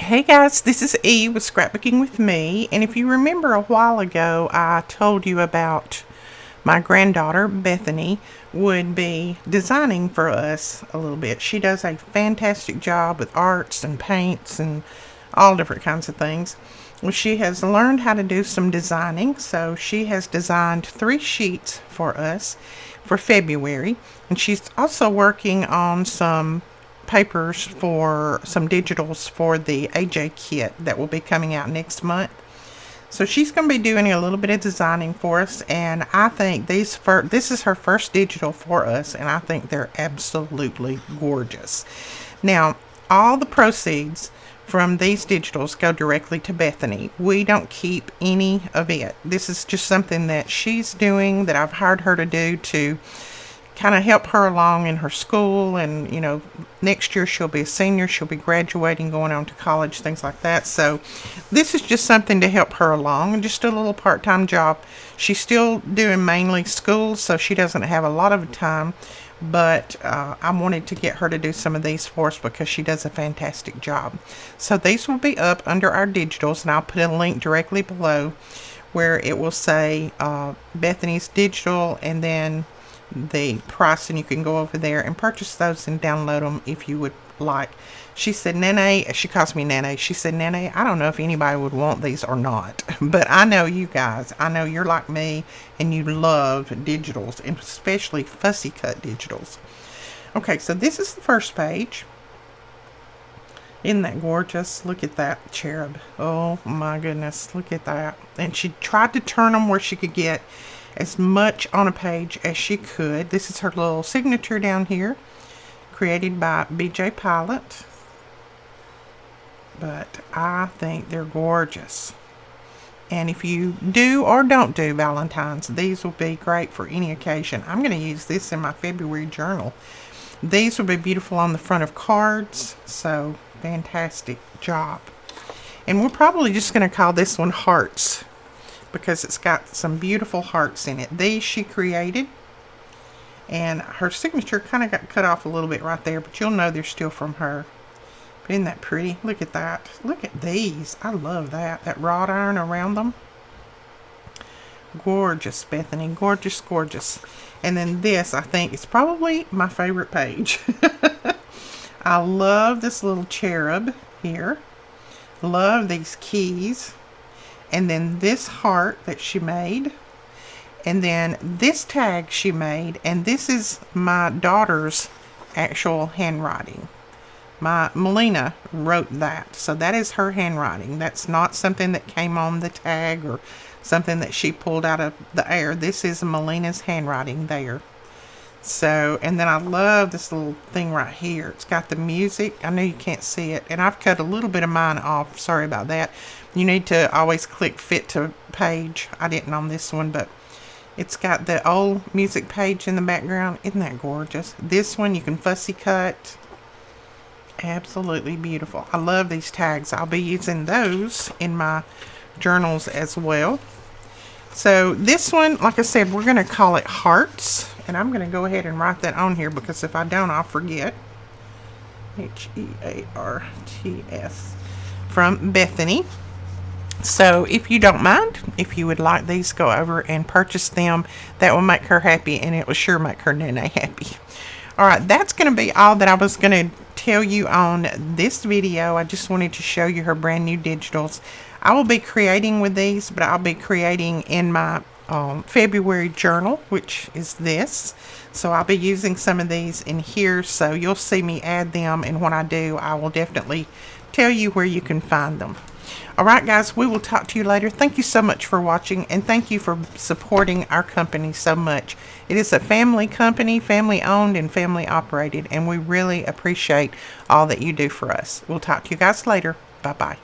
Hey guys, this is E with Scrapbooking with Me, and if you remember a while ago I told you about my granddaughter Bethany would be designing for us a little bit. She does a fantastic job with arts and paints and all different kinds of things. Well, she has learned how to do some designing, so she has designed 3 sheets for us for February, and she's also working on some papers for some digitals for the AJ kit that will be coming out next month. So she's going to be doing a little bit of designing for us, and I think this is her first digital for us, and I think they're absolutely gorgeous. Now, all the proceeds from these digitals go directly to Bethany. We don't keep any of it. This is just something that she's doing, that I've hired her to do to kind of help her along in her school, and next year she'll be a senior, she'll be graduating, going on to college, things like that. So this is just something to help her along, and just a little part-time job. She's still doing mainly school, so she doesn't have a lot of time, but I wanted to get her to do some of these for us because she does a fantastic job. So these will be up under our digitals, and I'll put a link directly below where it will say Bethany's digital and then the price, and you can go over there and purchase those and download them if you would like. She said, Nene, she calls me Nene. She said, Nene, I don't know if anybody would want these or not, but I know you guys. I know you're like me and you love digitals, and especially fussy cut digitals. Okay, so this is the first page. Isn't that gorgeous? Look at that cherub. Oh my goodness, look at that. And she tried to turn them where she could get as much on a page as she could. This is her little signature down here, created by BJ Pilot. But I think they're gorgeous. And if you do or don't do Valentine's, these will be great for any occasion. I'm going to use this in my February journal. These will be beautiful on the front of cards. So fantastic job. And we're probably just going to call this one Hearts, because it's got some beautiful hearts in it. These she created, and her signature kind of got cut off a little bit right there, but you'll know they're still from her. But isn't that pretty? Look at that. Look at these. I love that. That wrought iron around them. Gorgeous, Bethany. Gorgeous, gorgeous. And then this, I think, is probably my favorite page. I love this little cherub here. Love these keys. And then this heart that she made, and then this tag she made, and this is my daughter's actual handwriting. My Melina wrote that, so that is her handwriting. That's not something that came on the tag or something that she pulled out of the air. This is Melina's handwriting there. So, and then I love this little thing right here. It's got the music. I know you can't see it, and I've cut a little bit of mine off. Sorry about that. You need to always click fit to page. I didn't on this one, but it's got the old music page in the background. Isn't that gorgeous? This one you can fussy cut. Absolutely beautiful. I love these tags. I'll be using those in my journals as well. So this one, like I said, we're going to call it Hearts. And I'm going to go ahead and write that on here, because if I don't, I'll forget. Hearts from Bethany. So if you don't mind, if you would like these, go over and purchase them. That will make her happy, and it will sure make her Nene happy. Alright, that's going to be all that I was going to tell you on this video. I just wanted to show you her brand new digitals. I will be creating with these, but I'll be creating in my February journal, which is this. So I'll be using some of these in here, so you'll see me add them, and when I do, I will definitely tell you where you can find them. Alright guys, we will talk to you later. Thank you so much for watching, and thank you for supporting our company so much. It is a family company, family owned and family operated, and we really appreciate all that you do for us. We'll talk to you guys later. Bye bye.